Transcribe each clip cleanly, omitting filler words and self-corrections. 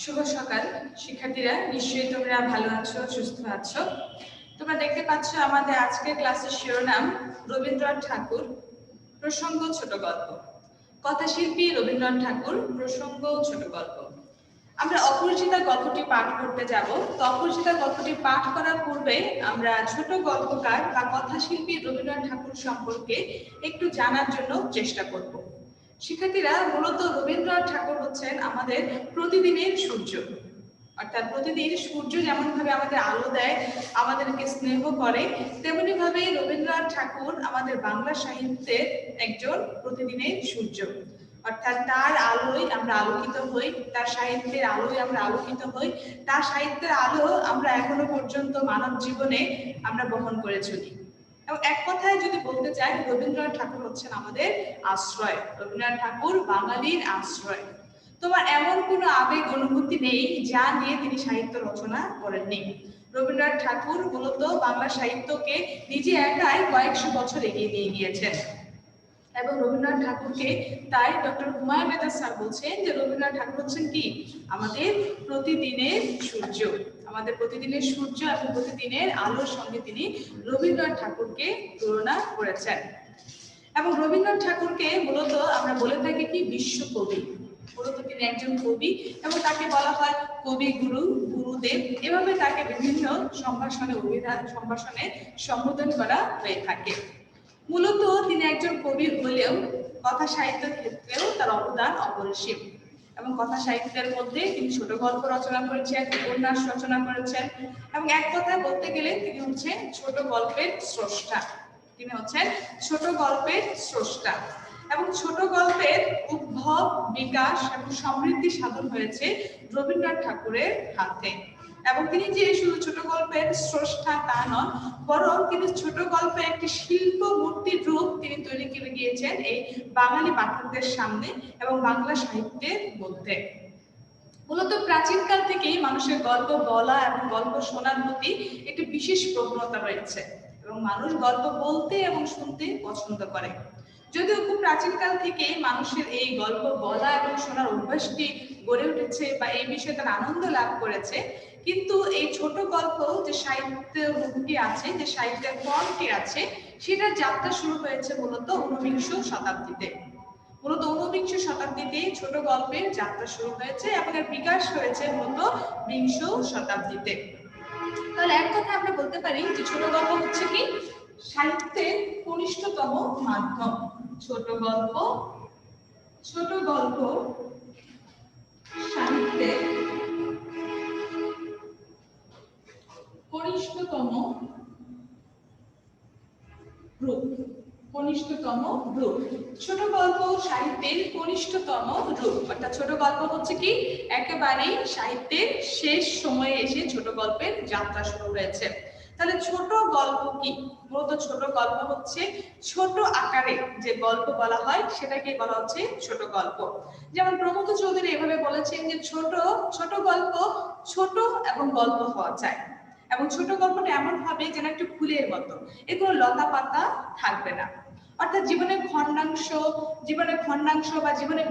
শুভ সকাল শিক্ষার্থীরা, নিশ্চয়ই তোমরা ভালো আছো, সুস্থ আছো। তোমরা দেখতে পাচ্ছ আমাদের আজকের ক্লাসের শিরোনাম রবীন্দ্রনাথ ঠাকুর, প্রসঙ্গ ছোট গল্প। কথাশিল্পী রবীন্দ্রনাথ ঠাকুর, প্রসঙ্গ ছোট গল্প। আমরা অপরিচিতা গল্পটি পাঠ করতে যাব। তো অপরিচিতা গল্পটি পাঠ করার পূর্বে আমরা ছোট গল্পকার বা কথাশিল্পী রবীন্দ্রনাথ ঠাকুর সম্পর্কে একটু জানার জন্য চেষ্টা করব। শিক্ষার্থীরা, মূলত রবীন্দ্রনাথ ঠাকুর হচ্ছেন আমাদের প্রতিদিনের সূর্য। অর্থাৎ প্রতিদিন সূর্য যেমন ভাবে আমাদের আলো দেয়, আমাদেরকে স্নেহ করে, তেমনি ভাবে রবীন্দ্রনাথ ঠাকুর আমাদের বাংলা সাহিত্যের একজন প্রতিদিনের সূর্য। অর্থাৎ তার আলোয় আমরা আলোকিত হই, তার সাহিত্যের আলোয় আমরা আলোকিত হই, তার সাহিত্যের আলো আমরা এখনো পর্যন্ত মানব জীবনে আমরা বহন করে চলি। এবং এক কথায় যদি বলতে চাই, রবীন্দ্রনাথ ঠাকুর হচ্ছেন আমাদের আশ্রয়। রবীন্দ্রনাথ ঠাকুর বাঙালির আশ্রয়। তোমার এমন কোনো আবেগ অনুভূতি নেই যা নিয়ে তিনি সাহিত্য রচনা করেননি। রবীন্দ্রনাথ ঠাকুর মূলত বাংলা সাহিত্যকে নিজে একাই কয়েকশো বছর এগিয়ে নিয়ে গিয়েছেন। এবং রবীন্দ্রনাথ ঠাকুরকে তাই ডক্টর হুমায়ুন আজাদ স্যার বলছেন যে রবীন্দ্রনাথ ঠাকুর হচ্ছেন কি আমাদের প্রতিদিনের সূর্য। আমাদের প্রতিদিনের সূর্য এবং প্রতিদিনের আলোর সঙ্গে তিনি রবীন্দ্রনাথ ঠাকুরকে তুলনা করেছেন। এবং রবীন্দ্রনাথ ঠাকুরকে মূলত আমরা বলে থাকি কি বিশ্বকবি। মূলত তিনি একজন কবি এবং তাকে বলা হয় কবি গুরু, গুরুদেব, এভাবে তাকে বিভিন্ন সম্ভাষণে সম্বোধন করা হয়ে থাকে। মূলত তিনি একজন কবি হলেও কথা সাহিত্যের ক্ষেত্রেও তার অবদান অপরিসীম। এবং কথা সাহিত্যের মধ্যে তিনি ছোট গল্প রচনা করেছেন, উপন্যাস রচনা করেছেন, এবং এক কথায় বলতে গেলে তিনি হচ্ছেন ছোট গল্পের স্রষ্টা। তিনি হচ্ছেন ছোট গল্পের স্রষ্টা। এবং ছোট গল্পের উদ্ভব, বিকাশ এবং সমৃদ্ধি সাধন হয়েছে রবীন্দ্রনাথ ঠাকুরের হাতে। এবং তিনি যে শুধু ছোট গল্পের স্রষ্টা তা নন, বরং তিনি ছোট গল্পের একটি শিল্প মূর্তির রূপ তিনি তৈরি করে গিয়েছেন এই বাঙালি পাঠকদের সামনে এবং বাংলা সাহিত্যের মধ্যে। মূলত প্রাচীনকাল থেকেই মানুষের গল্প বলা এবং গল্প শোনার প্রতি একটি বিশেষ প্রবণতা রয়েছে এবং মানুষ গল্প বলতে এবং শুনতে পছন্দ করে। যদিও খুব প্রাচীনকাল থেকে মানুষের এই গল্প বলা এবং শোনার অভ্যাসটি গড়ে উঠেছে বা এই বিষয়ে তার আনন্দ লাভ করেছে, কিন্তু এই ছোট গল্প যে সাহিত্যের রূপটি আছে, যে সাহিত্যের ফর্মটি আছে, সেটার যাত্রা শুরু হয়েছে মূলত ঊনবিংশ শতাব্দীতে। মূলত ঊনবিংশ শতাব্দীতে ছোট গল্পের যাত্রা শুরু হয়েছে এবং এর বিকাশ হয়েছে মূলত বিংশ শতাব্দীতে। তাহলে এক কথা আমরা বলতে পারি যে ছোট গল্প হচ্ছে কি সাহিত্যের কনিষ্ঠতম মাধ্যম। ছোট গল্প সাহিত্যের কনিষ্ঠতম রূপ। ছোট গল্প সাহিত্যের কনিষ্ঠতম রূপ। অর্থাৎ ছোট গল্প হচ্ছে কি একেবারে সাহিত্যের শেষ সময়ে এসে ছোট গল্পের যাত্রা শুরু হয়েছে। তাহলে ছোট গল্প কি? মূলত ছোট গল্প হচ্ছে ছোট আকারে যে গল্প বলা হয় সেটাকে বলা হচ্ছে ছোট গল্প। যেমন প্রমথ চৌধুরী এভাবে বলেছেন যে ছোট গল্প ছোট এবং গল্প হওয়া চাই। এবং ছোট গল্পটা এমন হবে যেন একটু ফুলের মতো, এগুলো লতা পাতা থাকবে না। অর্থাৎ জীবনের খণ্ডাংশ বা জীবনের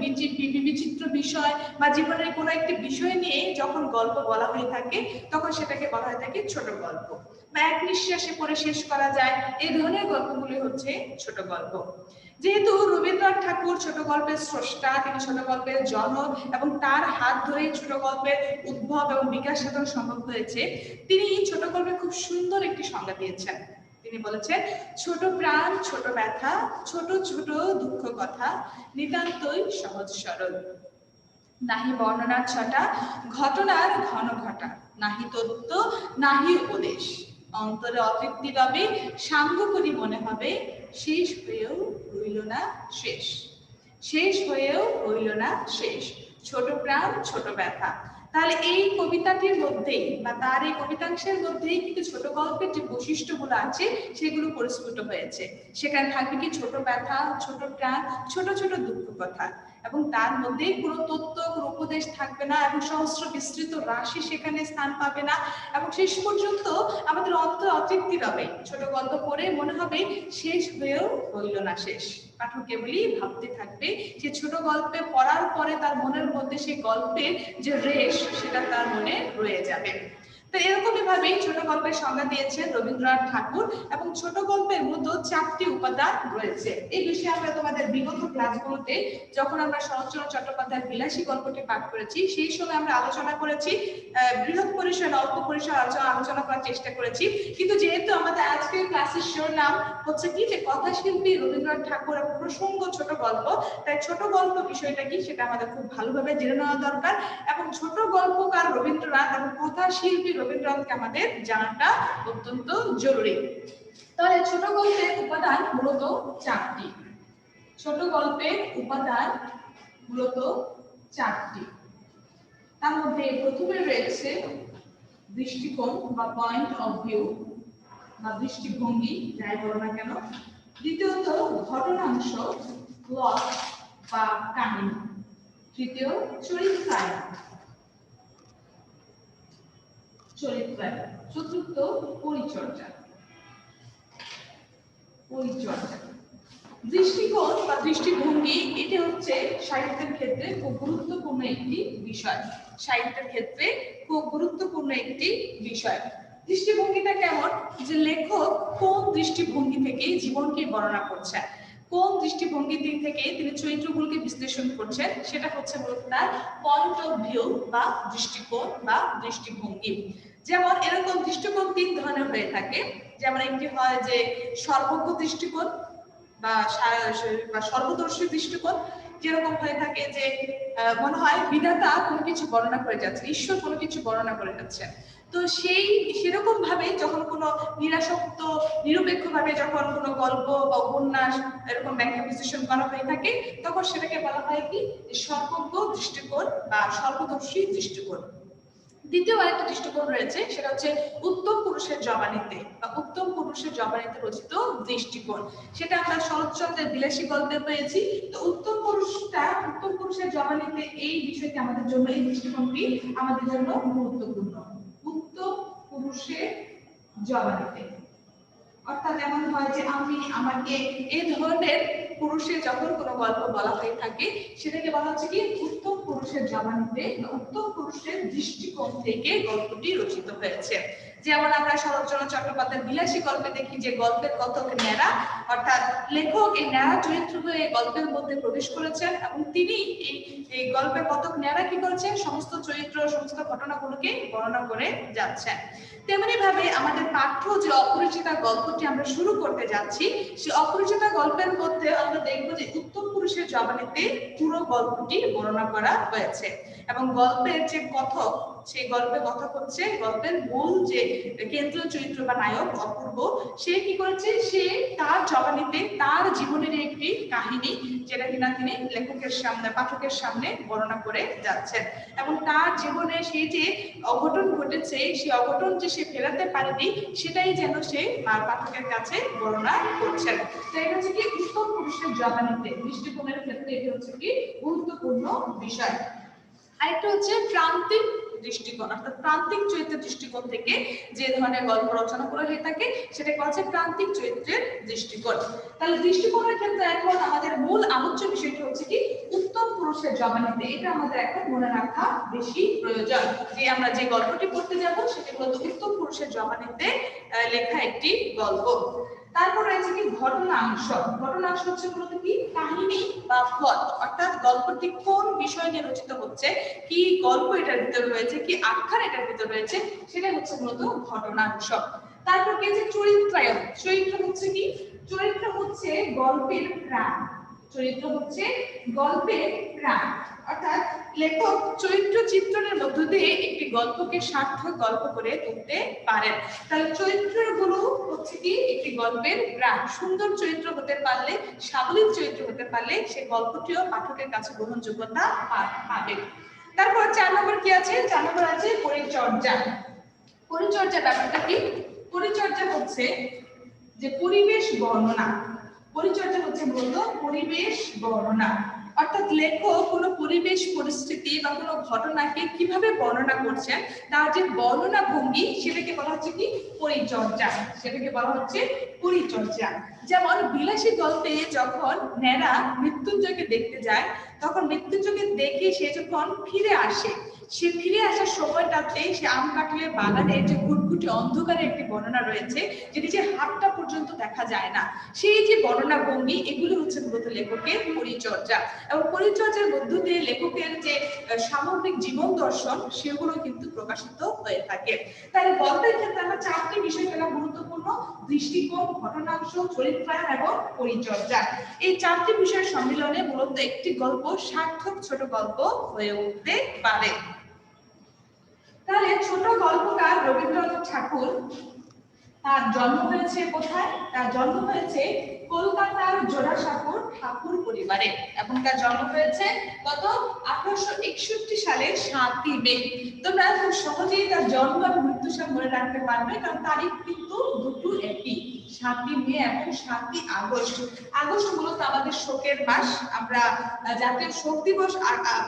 বিচিত্র বিষয় বা জীবনের কোনো একটি বিষয় নিয়ে যখন গল্প বলা হয়ে থাকে তখন সেটাকে বলা হয়ে থাকে ছোট গল্প, বা এক নিঃশ্বাসে পড়ে শেষ করা যায়, এই ধরনের গল্পগুলি হচ্ছে ছোট গল্প। যেহেতু রবীন্দ্রনাথ ঠাকুর ছোট গল্পের স্রষ্টা, তিনি ছোট গল্পের জনক এবং তার হাত ধরে ছোট গল্পের উদ্ভব এবং বিকাশ সাধন সম্ভব হয়েছে, তিনি ছোট গল্পে খুব সুন্দর একটি সংজ্ঞা দিয়েছেন। তিনি বলেছেন, ছোট প্রাণ, ছোট ব্যথা, ছোট ছোট দুঃখ কথা, নিতান্তই সহজ সরল। নাহি বর্ণনার ছটা, ঘটনার ঘন ঘটা, নাহি তত্ত্ব, নাহি উপদেশ, অন্তরে অতৃপ্তি রবে, সাঙ্গ করি মনে হবে, শেষ হয়েও রইল না শেষ। ছোট প্রাণ, ছোট ব্যথা। তাহলে এই কবিতাটির মধ্যেই বা তার এই কবিতাংশের মধ্যেই কিন্তু ছোট গল্পের যে বৈশিষ্ট্যগুলো আছে সেগুলো পরিস্ফুট হয়েছে। সেখানে থাকবে কি ছোট ব্যথা, ছোট প্রাণ, ছোট ছোট দুঃখ কথা। এবং তার মধ্যে কোনো তত্ত্ব কোনো উপদেশ থাকবে না এবং সহস্র বিস্তৃত রাশি সেখানে স্থান পাবে না এবং শেষ পর্যন্ত আমাদের অন্তর অতৃপ্তি হবে। ছোট গল্প পড়ে মনে হবে শেষ হয়েও হইল না শেষ, পাঠক কেবলই ভাবতে থাকবে যে ছোট গল্পে পড়ার পরে তার মনের মধ্যে সেই গল্পের যে রেশ সেটা তার মনে রয়ে যাবে। তো এরকমই ভাবেই ছোট গল্পের সংজ্ঞা দিয়েছেন রবীন্দ্রনাথ ঠাকুর এবং ছোট গল্পের মধ্যে 4টি উপাদান রয়েছে। এই বিষয়ে আমরা তোমাদের বিগত ক্লাসগুলোতে যখন আমরা শরৎচন্দ্র চট্টোপাধ্যায়ের বিলাসী গল্পটি পাঠ করেছি সেই সময় আমরা আলোচনা করেছি, বৃহৎ পরিসরে অল্প পরিসরে আলোচনা করার চেষ্টা করেছি। কিন্তু যেহেতু আমাদের আজকের ক্লাসের শিরোনাম হচ্ছে কি যে কথাশিল্পী রবীন্দ্রনাথ ঠাকুর এবং প্রসঙ্গ ছোট গল্প, তাই ছোট গল্প বিষয়টা কি সেটা আমাদের খুব ভালোভাবে জেনে নেওয়া দরকার এবং ছোট গল্পকার রবীন্দ্রনাথ এবং কথাশিল্পী রবীন্দ্রনাথকে আমাদের জানাটা অত্যন্ত জরুরি। তাহলে ছোট গল্পের উপাদান মূলত 4টি। ছোট গল্পের উপাদান মূলত 4টি। তার মধ্যে প্রথমে রয়েছে দৃষ্টিকোণ বা পয়েন্ট অফ ভিউ বা দৃষ্টিভঙ্গি, যাই বলো না কেন। দ্বিতীয়ত ঘটনাংশ, প্লট বা কাহিনী। তৃতীয় চরিত্রায়ন। চতুর্থ পরিচর্যা। দৃষ্টিকোণ বা দৃষ্টিভঙ্গি এটি হচ্ছে সাহিত্যের ক্ষেত্রে খুব গুরুত্বপূর্ণ একটি বিষয়। দৃষ্টিভঙ্গিটা কেমন, যে লেখক কোন দৃষ্টিভঙ্গি থেকে জীবনকে বর্ণনা করছেন, কোন দৃষ্টিভঙ্গি থেকে তিনি চরিত্রগুলোকে বিশ্লেষণ করছেন, সেটা হচ্ছে মূলত তার পয়েন্ট অফ ভিউ বা দৃষ্টিকোণ বা দৃষ্টিভঙ্গি। যেমন এরকম দৃষ্টিকোণ 3 ধরনের হয়ে থাকে। যেমন একটি হয় যে সর্বজ্ঞ দৃষ্টিকোণ বা সর্বদর্শী দৃষ্টিকোণ, যেরকম হয়ে থাকে যে মনে হয় বিধাতা কোনো কিছু বর্ণনা করে যাচ্ছে, ঈশ্বর কোনো কিছু বর্ণনা করে যাচ্ছে। তো সেরকম ভাবে যখন কোনো নিরাসক্ত নিরপেক্ষ ভাবে যখন কোনো গল্প বা উপন্যাস এরকম ব্যাখ্যা বিশ্লেষণ করা হয়ে থাকে তখন সেটাকে বলা হয় কি সর্বজ্ঞ দৃষ্টিকোণ বা সর্বদর্শী দৃষ্টিকোণ। দ্বিতীয় আরেকটা দৃষ্টিকোণ রয়েছে, সেটা হচ্ছে উত্তম পুরুষের জবানিতে বা উত্তম পুরুষের জবানিতে রচিত দৃষ্টিকোণ। সেটা আমরা শরৎচন্দ্রের বিলাসী গল্পে পেয়েছি। তো উত্তম পুরুষের জবানিতে এই বিষয়টি আমাদের জন্য, এই দৃষ্টিকোণটি আমাদের জন্য গুরুত্বপূর্ণ। উত্তম পুরুষের জবানিতে, অর্থাৎ এমন হয় যে আমাকে এই ধরনের পুরুষের যখন কোনো গল্প বলা হয়ে থাকে সেটাকে বলা হচ্ছে কি উত্তম পুরুষের জবানিতে, উত্তম পুরুষের দৃষ্টিকোণ থেকে গল্পটি রচিত হয়েছে। যেমন আমরা শরৎচন্দ্র চট্টোপাধ্যায়ের বিলাসী গল্পে দেখি যে গল্পের কথক ন্যাড়া, অর্থাৎ লেখক এই ন্যাড়া চরিত্র হয়ে গল্পের মধ্যে প্রবেশ করেছেন এবং তিনি এই গল্পের কথক ন্যাড়া কি করেছেন, সমস্ত চরিত্র সমস্ত ঘটনাগুলোকে বর্ণনা করে যাচ্ছেন। তেমনি ভাবে আমাদের পাঠ্য যে অপরিচিতা গল্পটি আমরা শুরু করতে যাচ্ছি, সেই অপরিচিতা গল্পের মধ্যে আমরা দেখবো যে উত্তম পুরুষের জবানিতে পুরো গল্পটি বর্ণনা করা হয়েছে এবং গল্পের যে কথক, সেই গল্পের কথক হচ্ছে গল্পের মূল যে কেন্দ্রীয় চরিত্র বা নায়ক অপূর্ব। সে কি করেছে, সে তার জবানিতে তার জীবনের একটি কাহিনী যেটা কিনা তিনি লেখকের সামনে পাঠকের সামনে বর্ণনা করে যাচ্ছেন এবং তার জীবনে সেই যে অঘটন ঘটেছে সেই অঘটন যে সে ফেরাতে পারেনি সেটাই যেন সে পাঠকের কাছে বর্ণনা করছেন। তো এটা হচ্ছে কি উত্তম পুরুষের জবানিতে দৃষ্টিকোণের ক্ষেত্রে এটি হচ্ছে কি গুরুত্বপূর্ণ বিষয়। আরেকটা হচ্ছে প্রান্তিক দৃষ্টিকোণ, অর্থাৎ প্রান্তিক চরিত্রের দৃষ্টিকোণ থেকে যে ধরনের গল্প রচনা করা হয়ে থাকে সেটাকে হচ্ছে প্রান্তিক চরিত্রের দৃষ্টিকোণ। তাহলে দৃষ্টিকোণের ক্ষেত্রে এখন আমাদের মূল আলোচ্য বিষয়টি হচ্ছে কি উত্তম পুরুষের জবানিতে। এটা আমাদের এখন মনে রাখা বেশি প্রয়োজন যে আমরা যে গল্পটি পড়তে যাব সেটি হলো উত্তম পুরুষের জবানিতে লেখা একটি গল্প। তারপর রয়েছে কি ঘটনাংশ। ঘটনাংশ হচ্ছে মূলত কি কাহিনী বা প্লট, অর্থাৎ গল্পটি কোন বিষয় নিয়ে রচিত হচ্ছে, কি গল্প এটার ভিতরে রয়েছে, কি আখ্যান এটার ভিতরে রয়েছে, সেটা হচ্ছে মূলত ঘটনাংশ। তারপর কি যে চরিত্রায়ন। চরিত্র হচ্ছে কি, চরিত্র হচ্ছে গল্পের প্রাণ। চরিত্র হচ্ছে গল্পের প্রাণ, অর্থাৎ লেখক চরিত্র চিত্রণের মধ্য দিয়ে একটি গল্পকে সার্থক গল্প করে তুলতে পারেন। তাহলে চরিত্রগুলো হচ্ছে কি একটি গল্পের প্রাণ। সুন্দর চরিত্র হতে পারলে, সাবলীল চরিত্র হতে পারলে সে গল্পটিও পাঠকের কাছে গ্রহণযোগ্যতা পাবে। তারপর 4 নম্বর কি আছে, 4 নম্বর আছে পরিচর্যা। পরিচর্যা ব্যাপারটা কি, পরিচর্যা হচ্ছে যে পরিবেশ বর্ণনা। পরিচর্যা হচ্ছে মূলত পরিবেশ বর্ণনা, অর্থাৎ লেখক কোনো পরিবেশ পরিস্থিতি বা কোনো ঘটনাকে কিভাবে বর্ণনা করছেন তার যে বর্ণনা ভঙ্গি সেটাকে বলা হচ্ছে কি পরিচর্যা, সেটাকে বলা হচ্ছে পরিচর্যা। যেমন বিলাসী গল্পে যখন ন্যাড়া মৃত্যুঞ্জয়কে দেখতে যায় তখন মৃত্যুঞ্জয়কে দেখে সে যখন ফিরে আসে, সে ফিরে আসার সময়টাতে সে আম কাঁঠালের বাগানের যে ঘুটঘুটে অন্ধকারে একটি বর্ণনা রয়েছে যেটি যে হাতটা পর্যন্ত দেখা যায় না, সেই যে বর্ণনা ভঙ্গি এগুলো হচ্ছে মূলত লেখকের পরিচর্যা। এবং পরিচর্যার মধ্য দিয়ে লেখকের যে সামগ্রিক জীবন দর্শন সেগুলো কিন্তু প্রকাশিত হয়ে থাকে। তাহলে গল্পের ক্ষেত্রে আমরা চারটি বিষয় পেলাম গুরুত্বপূর্ণ: দৃষ্টিকোণ, ঘটনাংশ, চরিত্রায়ন এবং পরিচর্যা। এই চারটি বিষয়ের সম্মিলনে মূলত একটি গল্প সার্থক ছোট গল্প হয়ে উঠতে পারে। তাহলে ছোট গল্পকার রবীন্দ্রনাথ ঠাকুর, তার জন্ম হয়েছে কোথায়? তার জন্ম হয়েছে কলকাতার জোড়াসাঁকোর ঠাকুর পরিবারে এবং তার জন্ম হয়েছে কত? 1861 সালের 7ই মে। তোমরা খুব সহজেই তার জন্ম এবং মৃত্যু সাল মনে রাখতে পারবে, কারণ তারিখ কিন্তু দুটো একই, 7ই মে এবং 7ই আগস্ট। আগস্ট মূলত আমাদের শোকের মাস, আমরা জাতীয় শোক দিবস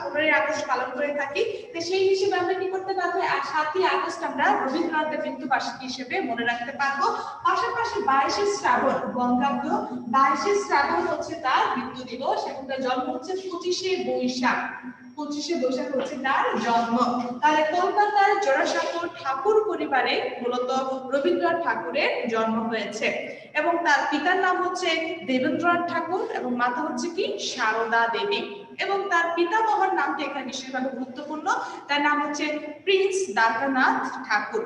15ই আগস্ট পালন করে থাকি। তো সেই হিসেবে আমরা কি করতে পারবো? 7ই আগস্ট আমরা রবীন্দ্রনাথের মৃত্যুবার্ষিকী হিসেবে মনে রাখতে পারবো। পাশাপাশি 22শে শ্রাবণ বঙ্গাব্দ, 22শে শ্রাবণ হচ্ছে তার মৃত্যু দিবস এবং তার জন্ম হচ্ছে 25শে বৈশাখ। 25শে বৈশাখ হচ্ছে তার জন্ম। তাহলে কলকাতার জোড়াসাঁকোর ঠাকুর পরিবারে মূলত রবীন্দ্রনাথ ঠাকুরের জন্ম হয়েছে এবং তার পিতার নাম হচ্ছে দেবেন্দ্রনাথ ঠাকুর এবং মাতা হচ্ছে কি সারদা দেবী। এবং তার পিতামহর নামটি এখানে বিশেষভাবে গুরুত্বপূর্ণ, তার নাম হচ্ছে প্রিন্স দ্বারকানাথ ঠাকুর।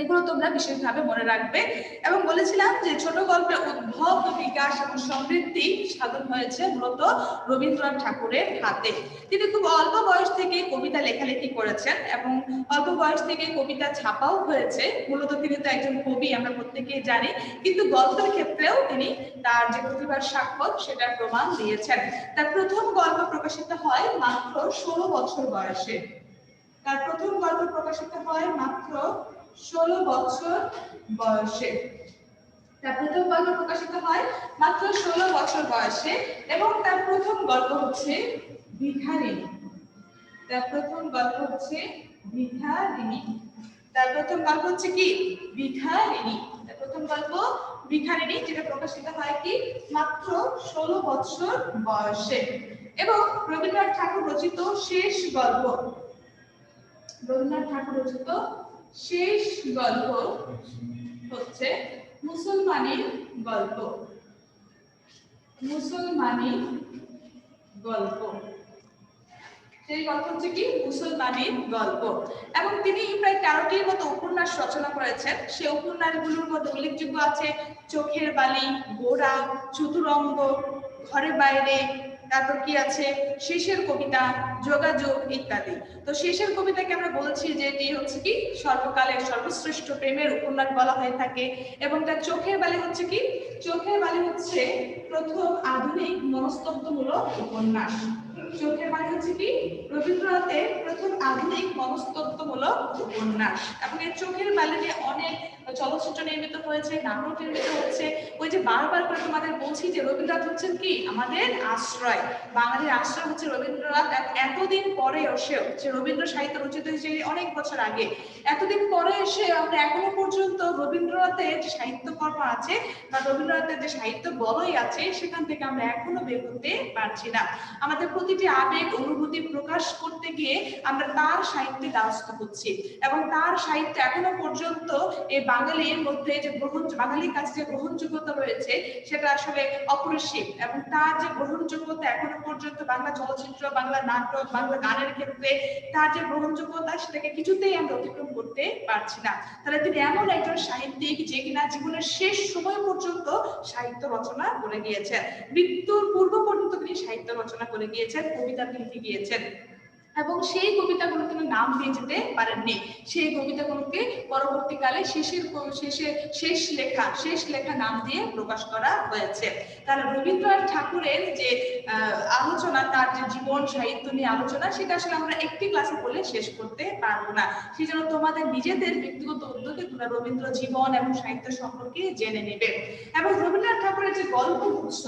এগুলো তোমরা বিশেষভাবে মনে রাখবে। এবং বলেছিলাম যে ছোট গল্পের উদ্ভব, বিকাশ এবং সমৃদ্ধি সাধন হয়েছে মূলত রবীন্দ্রনাথ ঠাকুরের হাতে। তিনি খুব অল্প বয়স থেকে কবিতা লেখালেখি করেছেন এবং অল্প বয়স থেকে কবিতা ছাপাও হয়েছে। মূলত তিনি তো একজন কবি, আমরা প্রত্যেকেই জানি, কিন্তু গল্পের ক্ষেত্রেও তিনি তার যে প্রতিভার স্বাক্ষর সেটার প্রমাণ দিয়েছেন। তার প্রথম গল্প প্রকাশিত হয় মাত্র 16 বছর বয়সে। তার প্রথম গল্প প্রকাশিত হয় মাত্র 16 বছর বয়সে। তার প্রথম গল্প প্রকাশিত হয় মাত্র 16 বছর বয়সে এবং তার প্রথম গল্প হচ্ছে ভিখারিণী। তার প্রথম গল্প হচ্ছে ভিখারিণী। তার প্রথম গল্প হচ্ছে কি ভিখারিণী। তার প্রথম গল্প ভিখারিণী, যেটা প্রকাশিত হয় কি মাত্র 16 বছর বয়সে। এবং রবীন্দ্রনাথ ঠাকুর রচিত শেষ গল্প, রবীন্দ্রনাথ ঠাকুর রচিত শেষ গল্প হচ্ছে মুসলমানি গল্প। মুসলমানি গল্প, সেই গল্প হচ্ছে কি মুসলমানি গল্প। এবং তিনি প্রায় 13টির মতো উপন্যাস রচনা করেছেন। সেই উপন্যাসগুলোর মধ্যে উল্লেখযোগ্য আছে চোখের বালি, গোরা, চতুরঙ্গ, ঘরে বাইরে, তারপর কি আছে শেষের কবিতা, যোগাযোগ ইত্যাদি। তো শেষের কবিতাকে আমরা বলছি যে এটি হচ্ছে কি সর্বকালের সর্বশ্রেষ্ঠ প্রেমের উপন্যাস বলা হয়ে থাকে। এবং তার চোখের বালি হচ্ছে কি, চোখের বালি হচ্ছে প্রথম আধুনিক মনস্তত্ত্বমূলক উপন্যাস। চোখের বালি হচ্ছে কি রবীন্দ্রনাথের প্রথম আধুনিক মনস্তত্ত্বমূলক উপন্যাস। এবং এই চোখের বালি নিয়ে অনেক চলচ্চিত্র নির্মিত হয়েছে, নাটক নির্মিত হচ্ছে। ওই যে বারবার করে তোমাদের বলছি যে রবীন্দ্রনাথ হচ্ছেন কি আমাদের আশ্রয়, বাঙালির আশ্রয় হচ্ছে রবীন্দ্রনাথ। এতদিন পরে এসেও, যে রবীন্দ্র সাহিত্য রচিত হয়েছে অনেক বছর আগে, এতদিন পরে এসে আমরা এখনো পর্যন্ত রবীন্দ্রনাথের যে সাহিত্যকর্ম আছে বা রবীন্দ্রনাথের যে সাহিত্য বলয় আছে সেখান থেকে আমরা এখনো বের করতে পারছি না। আমাদের প্রতিটি আবেগ অনুভূতি প্রকাশ করতে গিয়ে আমরা তার সাহিত্যে দ্বারস্থ হচ্ছি এবং তার সাহিত্য এখনো পর্যন্ত এই বাঙালির মধ্যে যে বাঙালির কাছে যে গ্রহণযোগ্যতা রয়েছে সেটা আসলে অপরিসীম। এবং তার যে গ্রহণযোগ্যতা এখনো পর্যন্ত বাংলা চলচ্চিত্র, বাংলা নাটক, বাংলা গানের ক্ষেত্রে তার যে গ্রহণযোগ্যতা সেটাকে কিছুতেই আমরা অতিক্রম করতে পারছি না। তাহলে তিনি এমন একজন সাহিত্যিক যে কিনা জীবনের শেষ সময় পর্যন্ত সাহিত্য রচনা করে গিয়েছেন, মৃত্যুর পূর্ব পর্যন্ত তিনি সাহিত্য রচনা করে গিয়েছেন, কবিতা লিখে গিয়েছেন। এবং সেই কবিতাগুলো তিনি নাম দিয়ে যেতে পারেননি। সেই কবিতাগুলোকে পরবর্তীকালে শেষ লেখা নাম দিয়ে প্রকাশ করা হয়েছে। তাহলে রবীন্দ্রনাথ ঠাকুরের যে আলোচনা, তার যে জীবন সাহিত্য নিয়ে আলোচনা, সেটা আসলে আমরা একটি ক্লাসে বলে শেষ করতে পারবো না। সেই জন্য তোমাদের নিজেদের ব্যক্তিগত উদ্যোগে তোমরা রবীন্দ্র জীবন এবং সাহিত্য সম্পর্কে জেনে নেবে। এবং রবীন্দ্রনাথ ঠাকুরের যে গল্পগুচ্ছ,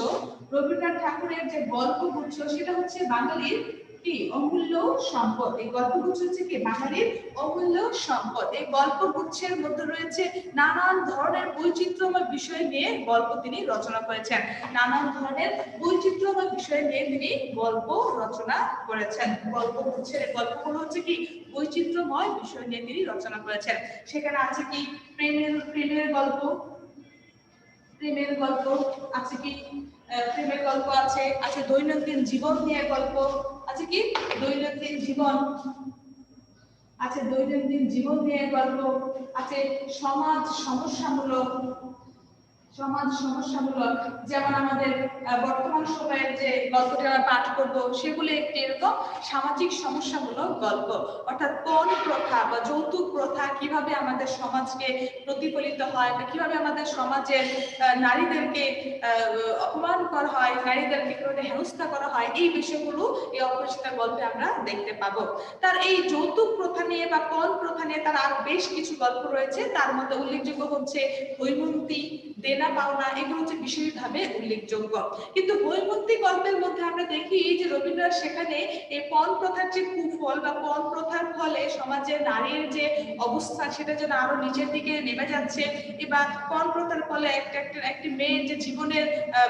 সেটা হচ্ছে বাঙালির কি অমূল্য সম্পদ। এই গল্পগুচ্ছ হচ্ছে কি বাঙালির অমূল্য সম্পদ। এই গল্পগুচ্ছের মধ্যে রয়েছে নানান ধরনের বৈচিত্র্যময় বিষয় নিয়ে গল্প তিনি রচনা করেছেন। নানান ধরনের বৈচিত্র্যময় বিষয় নিয়ে তিনি গল্প রচনা করেছেন। গল্পগুচ্ছের গল্পগুলো হচ্ছে কি বৈচিত্র্যময় বিষয় নিয়ে তিনি রচনা করেছেন। সেখানে আছে কি প্রেমের গল্প আছে কি প্রেমের গল্প আছে দৈনন্দিন জীবন নিয়ে গল্প আছে কি দৈনন্দিন জীবন নিয়ে গল্প আছে, সমাজ সমস্যামূলক, যেমন আমাদের বর্তমান সময়ের যে গল্পটা আমরা পাঠ করব সেগুলো একটি এরকম সামাজিক সমস্যামূলক গল্প। অর্থাৎ পণ প্রথা বা যৌতুক প্রথা কিভাবে আমাদের সমাজকে প্রতিফলিত হয়, বা কিভাবে আমাদের সমাজের নারীদেরকে অপমান করা হয়, নারীদেরকে কিভাবে হেনস্থা করা হয়, এই বিষয়গুলো এই অপরিচিতা গল্পে আমরা দেখতে পাবো। তার এই যৌতুক প্রথা নিয়ে বা পণ প্রথা নিয়ে তার আরো বেশ কিছু গল্প রয়েছে। তার মধ্যে উল্লেখযোগ্য হচ্ছে হৈমন্তী, দেনা পাওনা, এগুলো হচ্ছে বিশেষভাবে উল্লেখযোগ্য। কিন্তু হৈমন্তী গল্পের মধ্যে আমরা দেখি যে রবীন্দ্রনাথ সেখানে এই পণ প্রথার যে কুফল বা পণ প্রথার ফলে সমাজের নারীর যে অবস্থা সেটা যেন আরো নিচের দিকে নেমে যাচ্ছে, এবার পণ প্রথার ফলে একটি মেয়ের যে জীবনের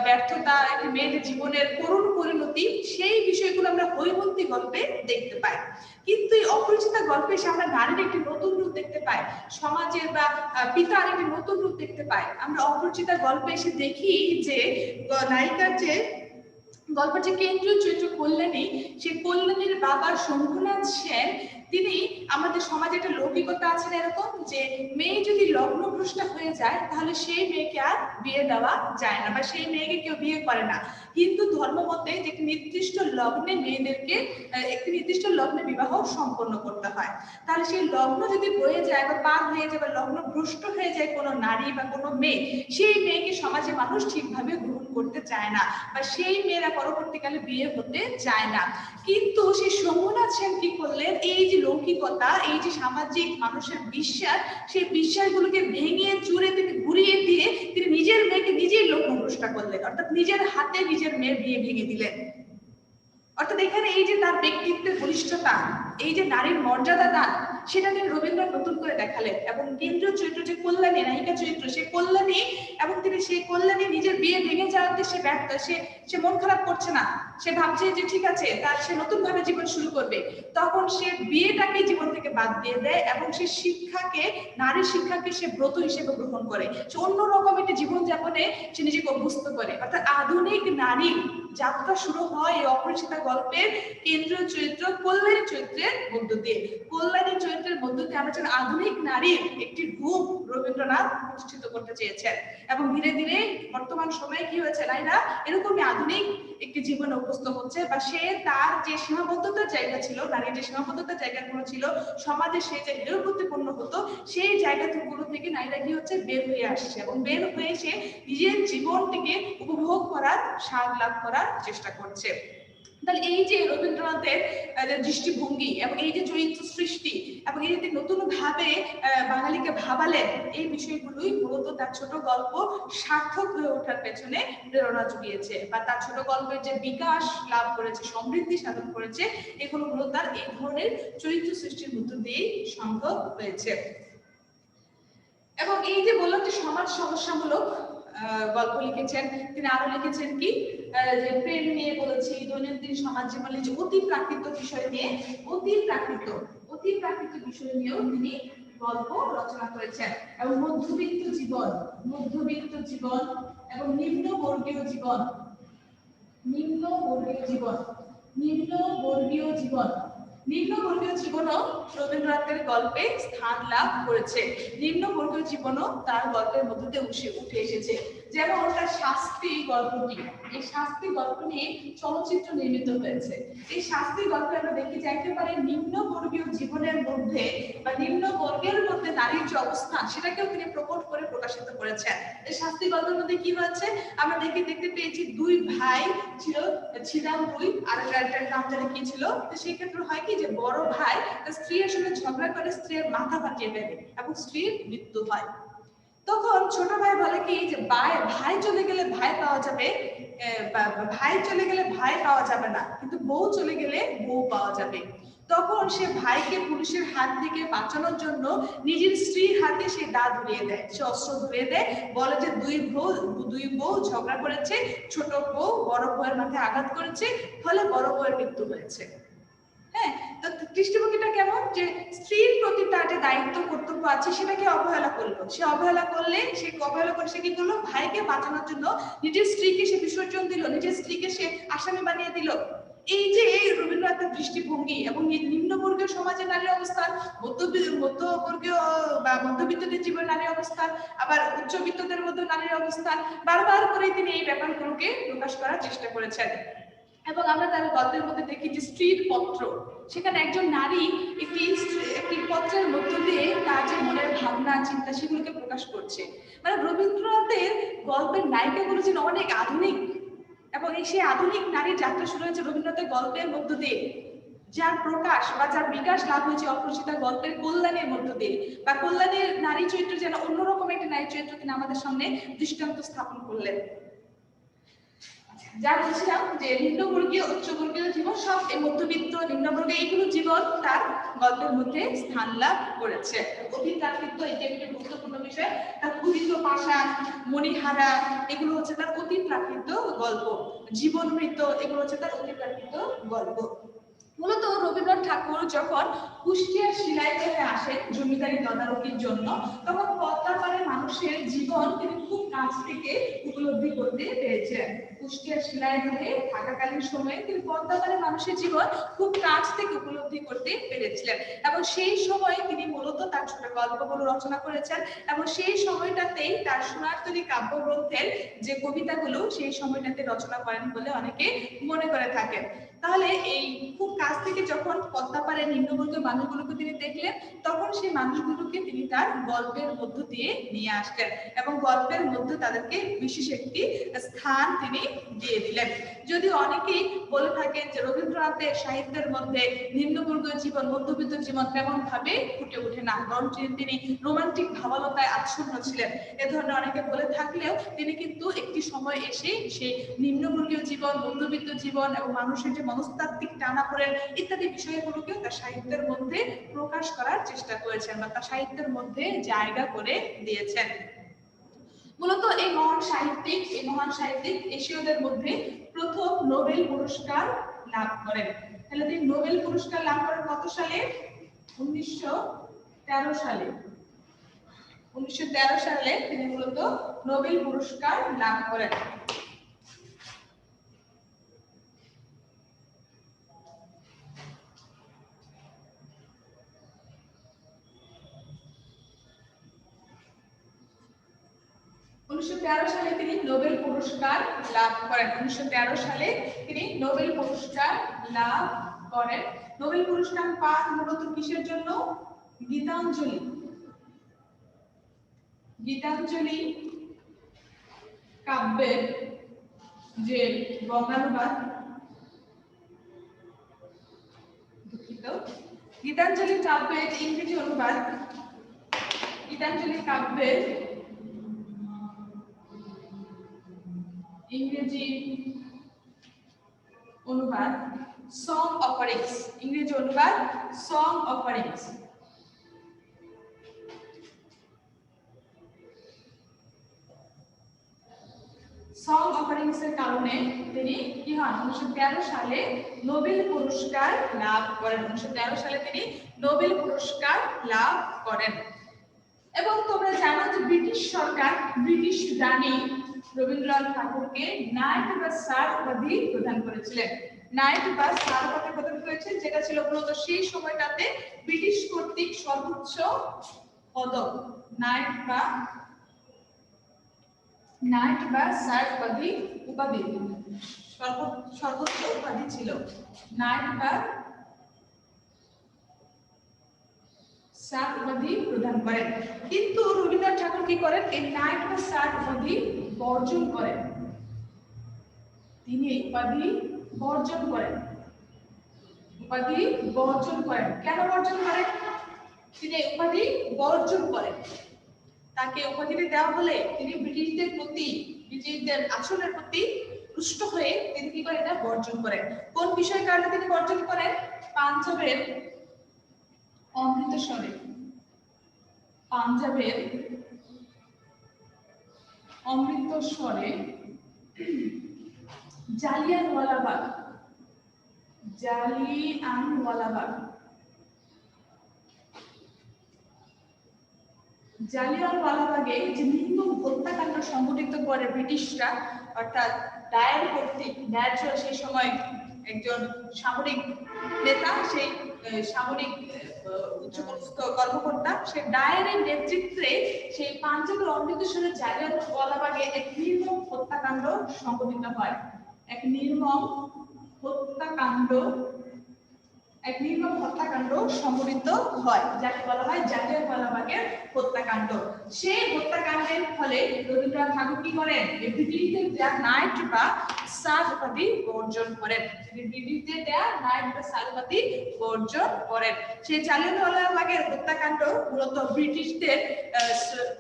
ব্যর্থতা, একটি মেয়ের জীবনের করুণ পরিণতি, সেই বিষয়গুলো আমরা হৈমন্তী গল্পে দেখতে পাই। কিন্তু এই অপরিচিতা গল্পে এসে আমরা নারীর একটি নতুন রূপ দেখতে পাই, সমাজের বা পিতার একটি নতুন রূপ দেখতে পাই। আমরা অপরিচিতা গল্পে এসে দেখি যে নায়িকার যে গল্পের যে কেন্দ্রীয় চরিত্র কল্যাণী, সেই কল্যাণীর বাবা শম্ভুনাথ সেন, তিনি আমাদের সমাজে একটা লৌকিকতা আছে এরকম যে মেয়ে যদি লগ্নভ্রষ্ট হয়ে যায় তাহলে সেই মেয়েকে আর বিয়ে দেওয়া যায় না, বা সেই মেয়েকে কেউ বিয়ে করে না। হিন্দু ধর্ম মতে যে একটি নির্দিষ্ট লগ্নে মেয়েদেরকে একটি নির্দিষ্ট লগ্নে বিবাহ সম্পন্ন করতে হয়। তাহলে সেই লগ্ন যদি বয়ে যায় বা পার হয়ে যায় বা লগ্ন ভ্রষ্ট হয়ে যায় কোনো নারী বা কোনো মেয়ে, সেই মেয়েকে সমাজে মানুষ ঠিকভাবে গ্রহণ করতে চায় না, বা সেই মেয়েরা পরবর্তীকালে বিয়ে হতে চায় না। কিন্তু সেই শম্ভুনাথ সেন কি করলেন, এই যে লৌকিকতা, এই যে সামাজিক মানুষের বিশ্বাস, সেই বিশ্বাসগুলোকে ভেঙে চুরে তিনি ঘুরিয়ে দিয়ে তিনি নিজের মেয়েকে নিজেই লগ্নভ্রষ্ট করলেন, অর্থাৎ নিজের হাতে নিজের মেয়ের বিয়ে ভেঙে দিলেন। অর্থাৎ এখানে এই যে তার ব্যক্তিত্বের বলিষ্ঠতা, এই যে নারীর মর্যাদা দান, সেটা তিনি রবীন্দ্রনাথ নতুন করে দেখালেন। এবং কেন্দ্রীয় চরিত্র যে কল্যাণী, নায়িকা চরিত্র, সেই কল্যাণী, এবং তিনি সেই কল্যাণী নিজের বিয়ে ভেঙে যাওয়াতে সে ব্যর্থ, সে মন খারাপ করছে না, সে ভাবছে যে ঠিক আছে, তার সে নতুন ভাবে জীবন শুরু করবে। তখন সে বিয়েটাকে জীবন থেকে বাদ দিয়ে দেয় এবং সে শিক্ষাকে, নারী শিক্ষাকে সে ব্রত হিসেবে গ্রহণ করে, সে অন্যরকম একটি জীবনযাপনে সে নিজেকে অভ্যস্ত করে। অর্থাৎ আধুনিক নারীর যাত্রা শুরু হয় এই অপরিচিতা গল্পের কেন্দ্রীয় চরিত্র কল্যাণী চরিত্রের মধ্য দিয়ে। কল্যাণী চরিত্রের মধ্য দিয়ে আমরা যেন আধুনিক নারীর একটি রূপ রবীন্দ্রনাথ প্রতিষ্ঠিত করতে চেয়েছেন। এবং ধীরে ধীরে বর্তমান সময়ে কি হয়েছে, নারীরা এরকমই আধুনিক একটি জীবনে অভ্যস্ত হচ্ছে, বা সে তার যে সীমাবদ্ধতার জায়গা ছিল, নারীর যে সীমাবদ্ধতার জায়গাগুলো ছিল সমাজে, সে যে হেয়প্রতিপন্ন হতো, সেই জায়গাগুলো থেকে নারীরা কি হচ্ছে বের হয়ে আসছে, এবং বের হয়ে এসে নিজের জীবনটিকে উপভোগ করার, স্বাদ লাভ করার চেষ্টা করছে। তাহলে এই যে রবীন্দ্রনাথের দৃষ্টিভঙ্গি এবং এই যে চরিত্র সৃষ্টি এবং এই যে নতুন ভাবে বাঙালিকে ভাবালেন, এই বিষয়গুলোই মূলত তার ছোট গল্প সার্থক হয়ে ওঠার পেছনে প্রেরণা জুগিয়েছে, বা তার ছোট গল্পের যে বিকাশ লাভ করেছে, সমৃদ্ধি সাধন করেছে, এগুলো মূলত তার এই ধরনের চরিত্র সৃষ্টির মধ্য দিয়েই সম্ভব হয়েছে। এবং এই যে বললাম যে সমাজ সমস্যামূলক গল্প লিখেছেন, তিনি আরো লিখেছেন কি যে প্রেম নিয়ে বলেছি, দৈনন্দিন সমাজ জীবনে যে অতি প্রাকৃত বিষয় নিয়ে, অতি প্রাকৃত বিষয় নিয়েও তিনি গল্প রচনা করেছেন। এবং মধ্যবিত্ত জীবন এবং নিম্ন বর্গীয় জীবন নিম্নবর্গীয় জীবনও রবীন্দ্রনাথের গল্পে স্থান লাভ করেছে। নিম্নবর্গীয় জীবনও তার গল্পের মধ্যে দিয়ে উঠে এসেছে। যেমন তার শাস্তি গল্পটি, এই শাস্তি গল্প নিয়ে চলচ্চিত্র নির্মিত হয়েছে। এই শাস্তি গল্পে আমরা দেখি যে একেবারে নিম্নবর্গীয় জীবনের মধ্যে বা নিম্নবর্গের মধ্যে নারীর যে অবস্থান সেটাকেও তিনি প্রকট করে প্রকাশিত করেছেন। এই শাস্তি গল্পের মধ্যে কি হয়েছে আমরা দেখতে পেয়েছি, দুই ভাই ছিল, ছিলাম দুই, আর একটা নাম জানি কি ছিল। তো সেই ক্ষেত্রে হয় কি যে বড় ভাই তার স্ত্রীর সঙ্গে ঝগড়া করে স্ত্রীর মাথা ফাটিয়ে ফেলে এবং স্ত্রীর মৃত্যু হয়। তখন ছোট ভাই বলে কি যে ভাই চলে গেলে ভাই পাওয়া যাবে, ভাই চলে গেলে ভাই পাওয়া যাবে না, কিন্তু বউ চলে গেলে বউ পাওয়া যাবে। তখন সে ভাইকে পুলিশের হাত থেকে বাঁচানোর জন্য নিজের স্ত্রীর হাতে সে দা ধরিয়ে দেয়, সে অস্ত্র ধরিয়ে দেয়, বলে যে দুই বউ ঝগড়া করেছে, ছোট বউ বড় বউয়ের মাথায় আঘাত করেছে, ফলে বড় বউয়ের মৃত্যু হয়েছে। হ্যাঁ, তো দৃষ্টিভঙ্গিটা কেমন যে স্ত্রীর প্রতি তার যে দায়িত্ব কর্তব্য আছে সেটাকে অবহেলা করলো। সে অবহেলা করে সে কি করলো, ভাইকে বাঁচানোর জন্য নিজের স্ত্রীকে সে বিসর্জন দিল, নিজের স্ত্রীকে সে আসামি বানিয়ে দিল। এই যে রবীন্দ্রনাথের দৃষ্টিভঙ্গি এবং নিম্নবর্গীয় সমাজের নারীর অবস্থান, মধ্যবর্গীয় বা মধ্যবিত্তদের জীবন নারীর অবস্থান, আবার উচ্চবিত্তদের মধ্যে নারীর অবস্থান, বারবার করে তিনি এই ব্যাপারগুলোকে প্রকাশ করার চেষ্টা করেছেন। এবং আমরা তার গল্পের মধ্যে দেখি যে স্ত্রীর পত্র, সেখানে একজন নারী একটি পত্রের মধ্য দিয়ে তার যে মনের ভাবনা চিন্তা সেগুলোকে প্রকাশ করছে। মানে রবীন্দ্রনাথের গল্পের নায়িকাগুলো যেন অনেক আধুনিক, এবং সেই আধুনিক নারীর যাত্রা শুরু হয়েছে রবীন্দ্রনাথের গল্পের মধ্য দিয়ে, যার প্রকাশ বা যার বিকাশ লাভ হয়েছে অপরিচিতা গল্পের কল্যাণের মধ্য দিয়ে, বা কল্যাণের নারী চরিত্র যেন অন্যরকম একটা নারী চরিত্র তিনি আমাদের সামনে দৃষ্টান্ত স্থাপন করলেন। যা বলছিলাম যে নিম্নবর্গীয় উচ্চবর্গীয় জীবন সব এই মধ্যবিত্ত নিম্নবর্গীয় এইগুলো জীবন তার গল্পের মধ্যে স্থান লাভ করেছে। অতীতাতীত এটা একটি গুরুত্বপূর্ণ বিষয়। তার ক্ষুদিত পাষাণ, মণিহারা এগুলো হচ্ছে তার অতিপ্রাকৃত গল্প। জীবনমৃত এগুলো হচ্ছে তার অতিপ্রাকৃত গল্প। মূলত রবীন্দ্রনাথ ঠাকুর যখন কুষ্টিয়ার শিলাইদহে আসেন জমিদারি তদারকির জন্য, তখন পদ্মাপাড়ে মানুষের জীবন তিনি খুব কাছ থেকে উপলব্ধি করতে পেরেছেন। কুষ্টিয়ার শিলাইদহে থাকাকালীন সময়ে তিনি পদ্মাপাড়ে মানুষের জীবন খুব কাছ থেকে উপলব্ধি করতে পেরেছিলেন, এবং সেই সময়ে তিনি মূলত তার ছোট গল্পগুলো রচনা করেছেন, এবং সেই সময়টাতেই তার সোনার তরী কাব্যগ্রন্থের যে কবিতাগুলো সেই সময়টাতে রচনা করেন বলে অনেকে মনে করে থাকেন। তাহলে এই খুব কাছ থেকে যখন পদ্মাপাড়ের নিম্নবর্গীয় মানুষগুলোকে তিনি দেখলেন, তখন সেই মানুষগুলোকে তিনি তার গল্পের মধ্য দিয়ে নিয়ে আসলেন এবং গল্পের মধ্যে তাদেরকে বিশেষ একটি স্থান তিনি দিয়ে দিলেন। যদি অনেকেই বলে থাকেন যে রবীন্দ্রনাথের সাহিত্যের মধ্যে নিম্নবর্গীয় জীবন মধ্যবিত্ত জীবন তেমন ভাবে ফুটে ওঠে না, বরং তিনি রোমান্টিক ভাবালতায় আচ্ছন্ন ছিলেন, এ ধরনের অনেকে বলে থাকলেও তিনি কিন্তু একটি সময় এসে সেই নিম্নবর্গীয় জীবন, মধ্যবিত্ত জীবন এবং মানুষের যে মনস্তাত্ত্বিক টানাপোড়েন ইত্যাদি বিষয়গুলোকেও তার সাহিত্যের মধ্যে প্রকাশ করার চেষ্টা করেছেন বা তার সাহিত্যের মধ্যে জায়গা করে দিয়েছেন। মূলত এই মহান সাহিত্যিক এশীয়দের মধ্যে প্রথম নোবেল পুরস্কার লাভ করেন। তাহলে তিনি নোবেল পুরস্কার লাভ করেন কত সালে? 1913 সালে। 1913 সালে তিনি মূলত নোবেল পুরস্কার লাভ করেন। সালে তিনি নোবেল পুরস্কার লাভ করেন। 1913 সালে তিনি নোবেল পুরস্কার লাভ করেন। নোবেল পুরস্কার পান মূলত কিসের জন্য? গীতাঞ্জলি কাব্যের যে বঙ্গানুবাদ, গীতাঞ্জলি কাব্যের ইংরেজি অনুবাদ, গীতাঞ্জলি কাব্যের ইংরেজি অনুবাদ সং অফারিংস, ইংরেজি অনুবাদ সং অফারিংস। সং অফারিংস এর কারণে তিনি কি হন? 1913 সালে নোবেল পুরস্কার লাভ করেন। 1913 সালে তিনি নোবেল পুরস্কার লাভ করেন। এবং তোমরা জানো যে ব্রিটিশ সরকার, ব্রিটিশ রানী রবীন্দ্রনাথ ঠাকুরকে নাইট বা স্যার উপাধি প্রদান করেছিলেন। নাইট বা স্যার পদে প্রদান করেছেন, যেটা ছিল মূলত সেই সময়টাতে ব্রিটিশ কর্তৃক সর্বোচ্চ পদক। নাইট বা স্যার উপাধি সর্বোচ্চ উপাধি ছিল। নাইট বা স্যার উপাধি প্রদান করেন। কিন্তু রবীন্দ্রনাথ ঠাকুর কি করেন? এই নাইট বা স্যার উপাধি বর্জন করেন। তিনি উপাধি বর্জন করেন। কেন বর্জন করেন? তিনি উপাধি বর্জন করেন। তাকে উপাধিটি দেওয়া হলে তিনি ব্রিটিশদের আচরণের প্রতি রুষ্ট হয়ে তিনি কি করেন? এটা বর্জন করেন। কোন বিষয়ের কারণে তিনি বর্জন করেন? পাঞ্জাবের অমৃতসরে জালিয়ানওয়ালাবাগে যে নির্মম হত্যাকাণ্ড সংঘটিত করে ব্রিটিশরা, অর্থাৎ ডায়ার কর্তৃক, ডায়ার ছিল সেই সময় একজন সামরিক নেতা, সেই সামরিক উচ্চপদস্থ কর্মকর্তা, সে ডায়ারের নেতৃত্বে সেই পাঞ্জাবের অমৃতসরে জালিয়ানওয়ালাবাগে এক নির্মম হত্যাকাণ্ড সংঘটিত হয়। এক নির্মম হত্যাকাণ্ড সংঘটিত হয়, যাকে বলা হয় জালিয়ানওয়ালাবাগের হত্যাকাণ্ড। সেই হত্যাকাণ্ডের ফলে রবীন্দ্রনাথ ঠাকুর কি করেন? ব্রিটিশদের দেয়া নাইট বা স্যার উপাধি বর্জন করেন। সেই জালিয়ানওয়ালাবাগের হত্যাকাণ্ড মূলত ব্রিটিশদের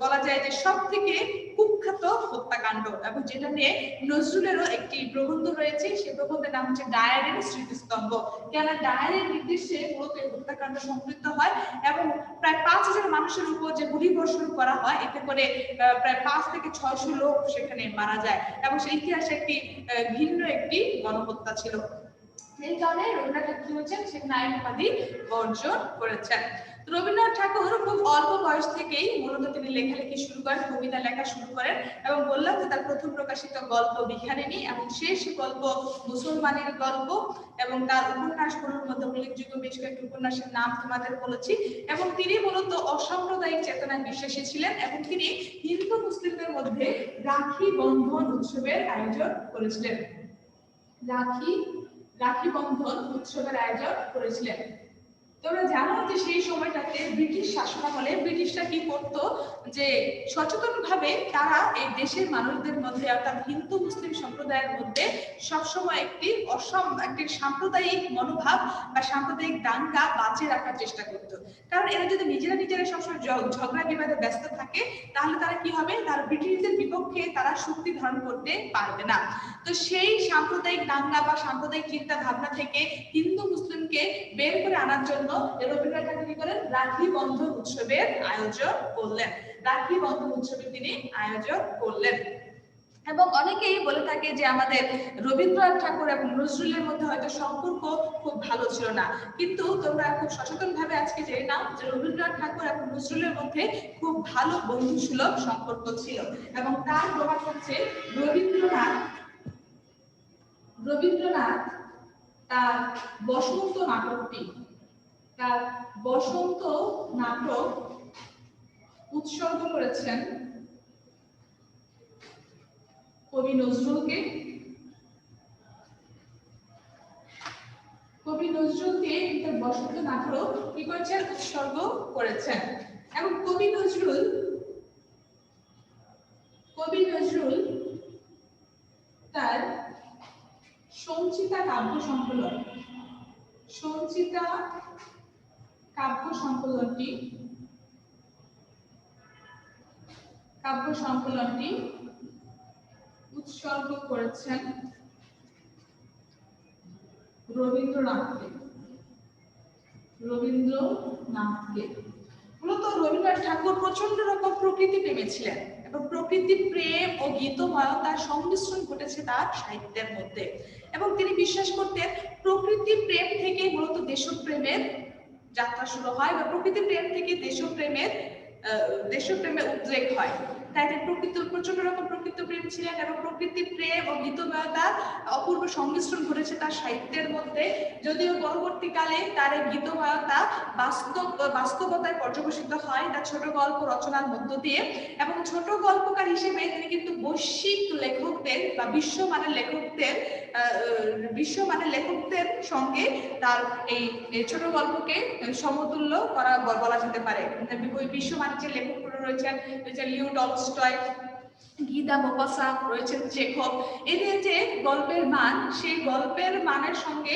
বলা যায় যে সব থেকে কুখ্যাত হত্যাকাণ্ড, এবং যেটা নিয়ে নজরুলেরও একটি প্রবন্ধ রয়েছে। সেই প্রবন্ধের নাম হচ্ছে ডায়ারের স্মৃতিস্তম্ভ। কেন? ডায়ারের নির্দেশে মূলত এই হত্যাকাণ্ড সংঘটিত হয় এবং প্রায় 5000 মানুষের উপর যে গুলিবর্ষণ করা হয়, এতে করে প্রায় 5 থেকে 600 লোক সেখানে মারা যায়, এবং সেই ইতিহাসে একটি ভিন্ন একটি গণহত্যা ছিল। এই কারণে রবীন্দ্রনাথ ঠাকুর কি হয়েছেন? সে নাইট উপাধি বর্জন করেছেন। রবীন্দ্রনাথ ঠাকুর খুব অল্প বয়স থেকেই মূলত তিনি লেখালেখি শুরু করেন, কবিতা লেখা শুরু করেন, এবং বললাম যে তার প্রথম প্রকাশিত গল্প বিহারিণী, এবং শেষ গল্প মুসলমানের গল্প, এবং তার উপন্যাসগুলোর মধ্যে উল্লেখযোগ্য বেশ কয়েকটি উপন্যাসের নাম তোমাদের বলেছি। এবং তিনি মূলত অসাম্প্রদায়িক চেতনায় বিশ্বাসী ছিলেন, এবং তিনি হিন্দু মুসলিমদের মধ্যে রাখি বন্ধন উৎসবের আয়োজন করেছিলেন। রাখি বন্ধন উৎসবের আয়োজন করেছিলেন। তোমরা জানো যে সেই সময়টাতে ব্রিটিশ শাসনামলে ব্রিটিশরা কি করত? যে সচেতনভাবে তারা এই দেশের মানুষদের মধ্যে, অর্থাৎ হিন্দু মুসলিম সম্প্রদায়ের মধ্যে সবসময় একটি সাম্প্রদায়িক মনোভাব বা সাম্প্রদায়িক দাঙ্গা বাঁচিয়ে রাখার চেষ্টা করত। কারণ এরা যদি নিজেরা সবসময় ঝগড়া বিবাদে ব্যস্ত থাকে, তাহলে তারা কি হবে? তারা ব্রিটিশদের বিপক্ষে তারা শক্তি ধারণ করতে পারবে না। তো সেই সাম্প্রদায়িক দাঙ্গা বা সাম্প্রদায়িক চিন্তা ভাবনা থেকে হিন্দু মুসলিমকে বের করে আনার জন্য রবীন্দ্রনাথ ঠাকুর কি করেন? রাখি বন্ধন উৎসবের আয়োজন করলেন। রাখি বন্ধন উৎসবের তিনি আয়োজন করলেন। এবং অনেকেই বলে থাকে যে আমাদের রবীন্দ্রনাথ ঠাকুর এবং নজরুলের মধ্যে হয়তো সম্পর্ক খুব ভালো ছিল না, কিন্তু তোমরা খুব সচেতনভাবে আজকে জেনে নাও যে রবীন্দ্রনাথ ঠাকুর এবং নজরুলের মধ্যে খুব ভালো বন্ধুসুলভ সম্পর্ক ছিল। এবং তার প্রমাণ হচ্ছে রবীন্দ্রনাথ তার বসন্ত নাটক উৎসর্গ করেছেন কবি নজরুলকে। তার বসন্ত নাটক কি করেছেন? উৎসর্গ করেছেন। এবং কবি নজরুল তার সঞ্চিতা কাব্য সংকলনটি উৎসর্গ করেছেন রবীন্দ্রনাথকে। মূলত রবীন্দ্রনাথ ঠাকুর প্রচন্ড রকম প্রকৃতি প্রেমী ছিলেন, এবং প্রকৃতি প্রেম ও গীতময়তার সংমিশ্রণ ঘটেছে তার সাহিত্যের মধ্যে। এবং তিনি বিশ্বাস করতেন প্রকৃতি প্রেম থেকে মূলত দেশপ্রেমের যাত্রা শুরু হয়, বা প্রকৃতি প্রেম থেকে দেশপ্রেমের উদ্রেক হয়। তাই তিনি প্রচন্ড রকম প্রকৃত প্রেম ছিলেন এবং প্রকৃতি প্রেম ও গীতময়তার অপূর্ব সংমিশ্রণ ঘটেছে তার সাহিত্যের মধ্যে। যদিও পরবর্তীকালে তার এই গীতময়তা বাস্তবতায় পর্যবেসিত হয় তার ছোট গল্প রচনার মধ্য দিয়ে, এবং ছোট গল্পকার হিসেবে তিনি কিন্তু বৈশ্বিক লেখকদের বা বিশ্বমানের লেখকদের সঙ্গে তার এই ছোট গল্পকে সমতুল্য করা বলা যেতে পারে। বিশ্বমানের যে লেখকগুলো রয়েছেন লিও টলস্টয়, গীতা মোপাসা রয়েছেন, চেখভ, এদের যে গল্পের মান, সেই গল্পের মানের সঙ্গে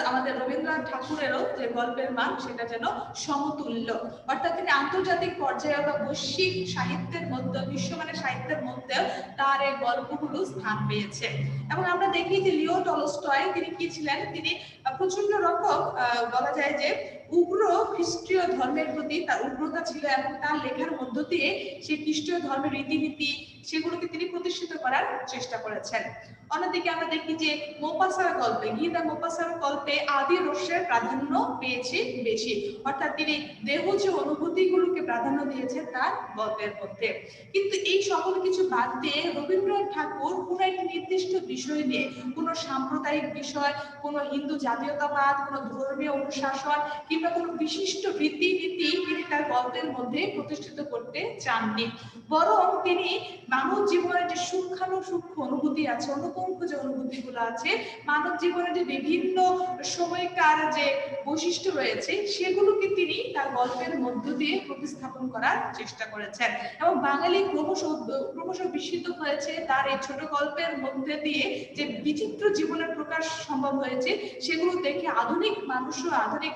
আমাদের রবীন্দ্রনাথ ঠাকুরেরও যে গল্পের মান সেটা যেন সমতুল্য। অর্থাৎ তিনি আন্তর্জাতিক পর্যায়ে বা বৈশ্বিক সাহিত্যের মধ্যে, বিশ্বমানের সাহিত্যের মধ্যে তার এই গল্পগুলো স্থান পেয়েছে। এবং আমরা দেখি যে লিও টলস্টয় তিনি কি ছিলেন, তিনি প্রচন্ড রকম বলা যায় যে উগ্র খ্রিস্টীয় ধর্মের প্রতি তার উগ্রতা ছিল, এবং তার লেখার মধ্য দিয়ে সেই খ্রিস্টীয় ধর্মের রীতিনীতি সেগুলোকে তিনি প্রতিষ্ঠিত করার চেষ্টা করেছেন। অন্যদিকে আমরা দেখি যে মোপাসার গল্পে, গীতা মোপাসার গল্পে আদি রসের প্রাধান্য পেয়েছে বেশি, অর্থাৎ তিনি দেহজ অনুভূতিগুলোকে প্রাধান্য দিয়েছেন তার গল্পের মধ্যে। কিন্তু এই সকল কিছু বাদ দিয়ে রবীন্দ্রনাথ ঠাকুর কোনো একটি নির্দিষ্ট বিষয় নিয়ে, কোনো সাম্প্রদায়িক বিষয়, কোনো হিন্দু জাতীয়তাবাদ, কোনো ধর্মীয় অনুশাসন কিংবা কোনো বিশিষ্ট রীতিনীতি তিনি তার গল্পের মধ্যে প্রতিষ্ঠিত করতে চাননি, বরং তিনি মানব জীবনের যে সূক্ষ্ম অনুভূতি আছে, অনুপঙ্খ যে অনুভূতিগুলো আছে, মানব জীবনের যে বিভিন্ন সময়কার যে বৈশিষ্ট্য রয়েছে সেগুলোকে তিনি তার গল্পের মধ্য দিয়ে প্রতিস্থাপন করার চেষ্টা করেছেন। এবং বাঙালি ক্রমশ বিস্মিত হয়েছে তার এই ছোট গল্পের মধ্যে দিয়ে যে বিচিত্র জীবনের প্রকাশ সম্ভব হয়েছে, সেগুলো দেখে আধুনিক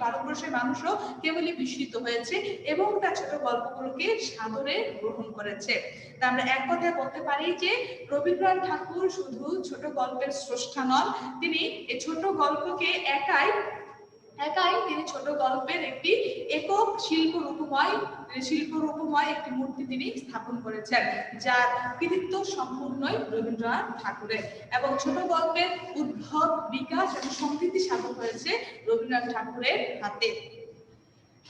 ভারতবর্ষের মানুষও কেবলই বিস্মিত হয়েছে এবং তার ছোট গল্পগুলোকে সাদরে গ্রহণ করেছে। তা আমরা এক কথায় বলতে পারি যে রবীন্দ্রনাথ ঠাকুর শুধু ছোট গল্পের স্রষ্টা নন, তিনি এই ছোট গল্পকে একাই তিনি ছোট গল্পের একটি একক শিল্পরূপময় একটি মূর্তি তিনি স্থাপন করেছেন, যার কৃতিত্ব সম্পূর্ণই রবীন্দ্রনাথ ঠাকুরের। এবং ছোট গল্পের উদ্ভব, বিকাশ এবং সমৃদ্ধি সাধন হয়েছে রবীন্দ্রনাথ ঠাকুরের হাতে।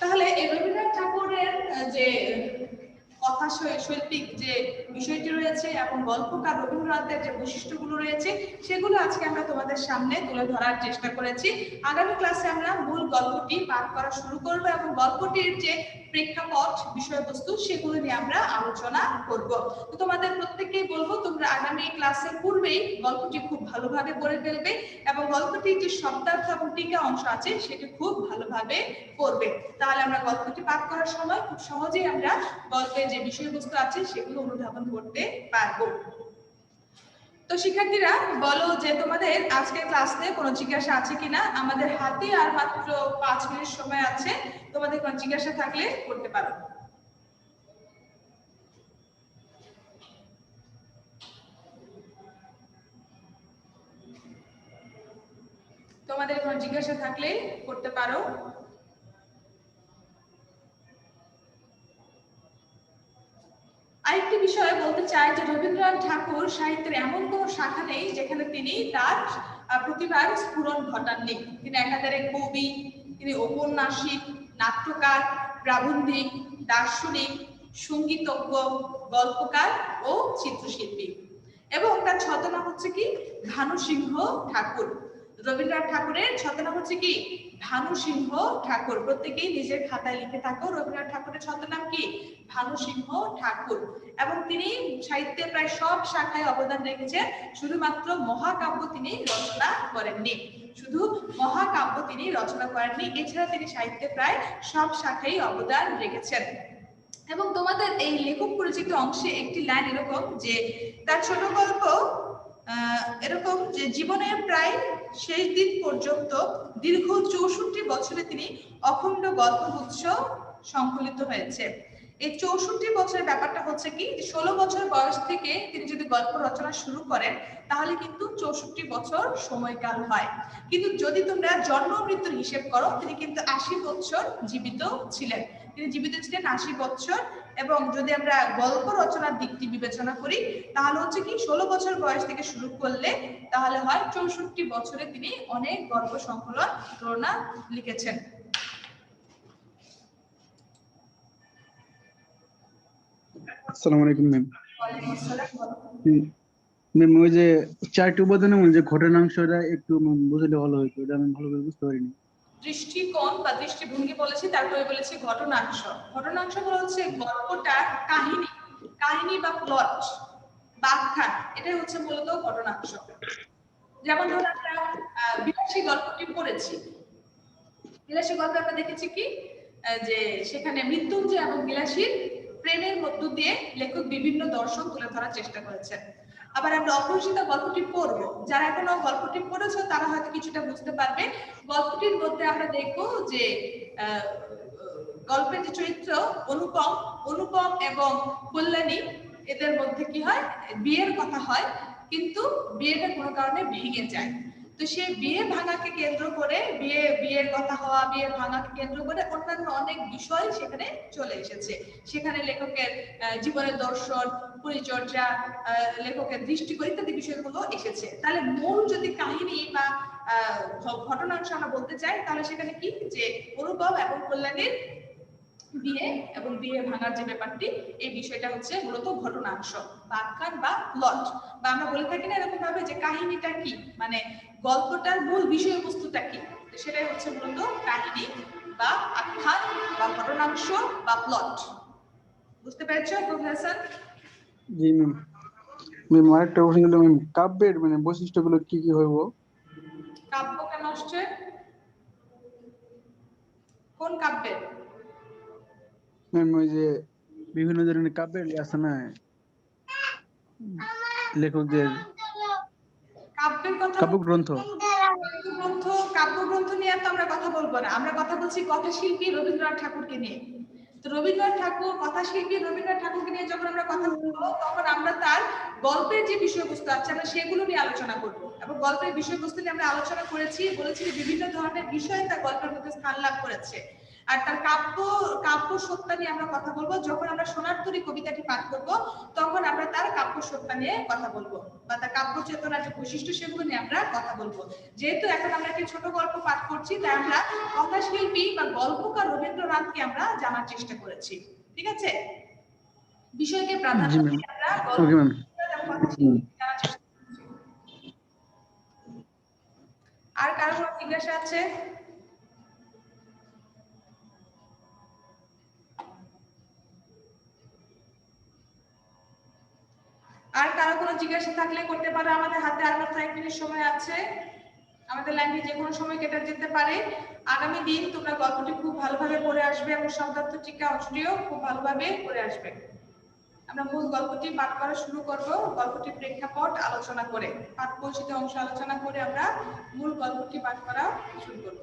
তাহলে এই রবীন্দ্রনাথ ঠাকুরের যে কথা শৈল্পিক যে বিষয়টি রয়েছে এবং গল্পকার রবীন্দ্রনাথের যে বৈশিষ্ট্যগুলো রয়েছে সেগুলো আজকে আমরা তোমাদের সামনে তুলে ধরার চেষ্টা করেছি। আগামী ক্লাসে আমরা মূল গল্পটি পাঠ করা শুরু করব এবং গল্পটির যে প্রেক্ষাপট, বিষয়বস্তু সেগুলো নিয়ে আমরা আলোচনা করব। তো তোমাদের প্রত্যেককেই বলবো তোমরা আগামী ক্লাসের পূর্বেই গল্পটি খুব ভালোভাবে পড়ে ফেলবে এবং গল্পটির যে শব্দার্থ এবং টিকা অংশ আছে সেটি খুব ভালোভাবে পড়বে। তাহলে আমরা গল্পটি পাঠ করার সময় খুব সহজেই আমরা গল্পের যে বিষয়বস্তু আছে সেগুলো অনুধাবন করতে পারবো। তো শিক্ষার্থীরা বলো যে তোমাদের আজকের ক্লাসে কোনো জিজ্ঞাসা আছে কিনা? আমাদের হাতে আর মাত্র 5 মিনিট সময় আছে, তোমাদের কোনো জিজ্ঞাসা থাকলে করতে পারো। তোমাদের কোনো জিজ্ঞাসা থাকলে করতে পারো। আরেকটি বিষয় বলতে চাই যে রবীন্দ্রনাথ ঠাকুর সাহিত্যের এমন কোনো শাখা নেই যেখানে তিনি তার প্রতিভার স্ফুরণ ঘটাননি। তিনি একাধারে কবি, তিনি ঔপন্যাসিক, নাট্যকার, প্রাবন্ধিক, দার্শনিক, সঙ্গীতজ্ঞ, গল্পকার ও চিত্রশিল্পী। এবং তার ছদ্মনাম হচ্ছে কি ভানু সিংহ ঠাকুর। রবীন্দ্রনাথ ঠাকুরের ছদ্মনাম হচ্ছে কি ভানু সিংহ ঠাকুর। প্রত্যেকেই নিজের খাতায় লিখে থাকো রবীন্দ্রনাথ ঠাকুরের ছদ্মনাম কি ভানু সিংহ ঠাকুর। এবং তিনি সাহিত্যের প্রায় সব শাখায় অবদান রেখেছেন, শুধুমাত্র মহাকাব্য তিনি রচনা করেননি। এছাড়া তিনি সাহিত্যে প্রায় সব শাখায় অবদান রেখেছেন। এবং তোমাদের এই লেখক পরিচিত অংশে একটি লাইন এরকম যে তার ছোট গল্প এরকম যে জীবনের প্রায় শেষ দিন পর্যন্ত দীর্ঘ 64 বছরে তিনি অখণ্ড গল্পগুচ্ছ সংকলিত হয়েছে। এই 64 বছরের ব্যাপারটা হচ্ছে কি 16 বছর বয়স থেকে তিনি যদি গল্প রচনা শুরু করেন তাহলে কিন্তু 64 বছর সময়কাল হয়। কিন্তু যদি তোমরা জন্ম মৃত্যুর হিসেব করো তিনি কিন্তু 80 বছর জীবিত ছিলেন। 80 বছর। এবং যদি আমরা গল্প রচনার দিকটি বিবেচনা করি তাহলে হচ্ছে কি 16 বছর বয়স থেকে শুরু করলে তাহলে হয় 64 বছরে তিনি অনেক গল্প সংকলন রচনা লিখেছেন। এখন আসসালামু আলাইকুম ম্যাম। ওয়ালাইকুম আসসালাম। ম্যাম ওই যে চারটি উপাদানের মধ্যে ঘটনাংশটা একটু বুঝলে ভালো হতো, এটা আমি ভালো করে বুঝতে পারিনি। দৃষ্টিকোণ বা দৃষ্টিভঙ্গি বলেছি, তারপরে বলেছি ঘটনাংশ। ঘটনাংশ হলো হচ্ছে গল্পটার কাহিনী, কাহিনী বা প্লট বা আখ্যান, এটাই হচ্ছে মূলত ঘটনাংশ। যেমন ধরুন আমরা বিলাসী গল্পটি পড়েছি। বিলাসী গল্পে আমরা দেখেছি কি যে সেখানে মৃত্যুঞ্জয় এবং বিলাসীর প্রেমের মধ্য দিয়ে লেখক বিভিন্ন দর্শন তুলে ধরার চেষ্টা করেছেন। আবার আমরা অপরিচিতা গল্পটি পড়বো, যারা এখনো গল্পটি পড়েছো তারা হয়তো কিছুটা বুঝতে পারবে। গল্পটির মধ্যে আমরা দেখবো যে গল্পের যে চরিত্র অনুপম, অনুপম এবং কল্যাণী, এদের মধ্যে কি হয়, বিয়ের কথা হয়, কিন্তু বিয়েটা কোনো কারণে ভেঙে যায়। তো সেই বিয়ে ভাঙাকে কেন্দ্র করে, বিয়ের কথা হওয়া, বিয়ে ভাঙাকে কেন্দ্র করে অন্যান্য অনেক বিষয় সেখানে চলে এসেছে। সেখানে লেখকের জীবনের দর্শন, পরিচর্যা, লেখকের দৃষ্টিকোণ ইত্যাদি বিষয়গুলো এসেছে। তাহলে মূল যদি কাহিনী বা ঘটনাংশ আমরা বলতে চাই, তাহলে সেখানে কি যে অনুপম এবং কল্যাণীর বিয়ে এবং বিয়ে ভাঙার যে ব্যাপারটি, এই বিষয়টা হচ্ছে মূলত ঘটনাংশ বা আখ্যান বা প্লট, বা আমরা বলে থাকি না এরকম ভাবে যে কাহিনীটা কি, মানে গল্পটার মূল বিষয়বস্তুটা কি, সেটাই হচ্ছে মূলত কাহিনী বা আখ্যান বা ঘটনাংশ বা প্লট। বুঝতে পেরেছো প্রফেসর? জি ম্যাম। ম্যাম আরেকটা প্রশ্ন ছিল ম্যাম, কাব্যের বৈশিষ্ট্যগুলো কি কি হইব? কাব্য কেন আসছে? কোন কাব্যের? ম্যাম ওই যে বিভিন্ন ধরনের কাব্যের আছে না লেখকদের, কাব্যের কথা কাব্যগ্রন্থ। গ্রন্থ, কাব্যগ্রন্থ নিয়ে তো আমরা কথা বলবো না, আমরা কথা বলছি কথাশিল্পী রবীন্দ্রনাথ ঠাকুরকে নিয়ে। তো রবীন্দ্রনাথ ঠাকুর, কথাশিল্পী রবীন্দ্রনাথ ঠাকুরকে নিয়ে যখন আমরা কথা বলবো, তখন আমরা তার গল্পের যে বিষয়বস্তু আছে আমরা সেগুলো নিয়ে আলোচনা করব। এবং গল্পের বিষয়বস্তু নিয়ে আমরা আলোচনা করেছি, বলেছি যে বিভিন্ন ধরনের বিষয় তার গল্পের মধ্যে স্থান লাভ করেছে। আর তার কাব্য সত্তা নিয়ে আমরা কথা বলবো। যখন আমরা সোনার তরী কবিতাটি পাঠ করব, তখন আমরা তার কাব্য সত্তা নিয়ে কথা বলবো, বা তার কাব্য চেতনার যে বৈশিষ্ট্য সেগুলো নিয়ে আমরা কথা বলবো। যেহেতু এখন আমরা একটি ছোট গল্প পাঠ করছি, তাই আমরা কথাশিল্পী বা গল্পকার রবীন্দ্রনাথকে আমরা জানার চেষ্টা করেছি। ঠিক আছে, বিষয়কে প্রাধান্য জি ম্যাম। দিয়ে আমরা ওকে ম্যাম। কথাশিল্পী জানার চেষ্টা করছি। আর কারো কোনো জিজ্ঞাসা আছে? আর কারো কোনো জিজ্ঞাসা থাকলে করতে পারো। আমাদের হাতে আর মাত্র 1 মিনিট সময় আছে, আমাদের লাইনে যে কোনো সময় কেটে যেতে পারে। আগামী দিন তোমরা গল্পটি খুব ভালোভাবে পড়ে আসবে এবং শব্দার্থ টিকা অংশটিও খুব ভালোভাবে পড়ে আসবে। আমরা মূল গল্পটি পাঠ করা শুরু করব, গল্পটির প্রেক্ষাপট আলোচনা করে, পাঠ পরিচিত অংশ আলোচনা করে আমরা মূল গল্পটি পাঠ করা শুরু করব।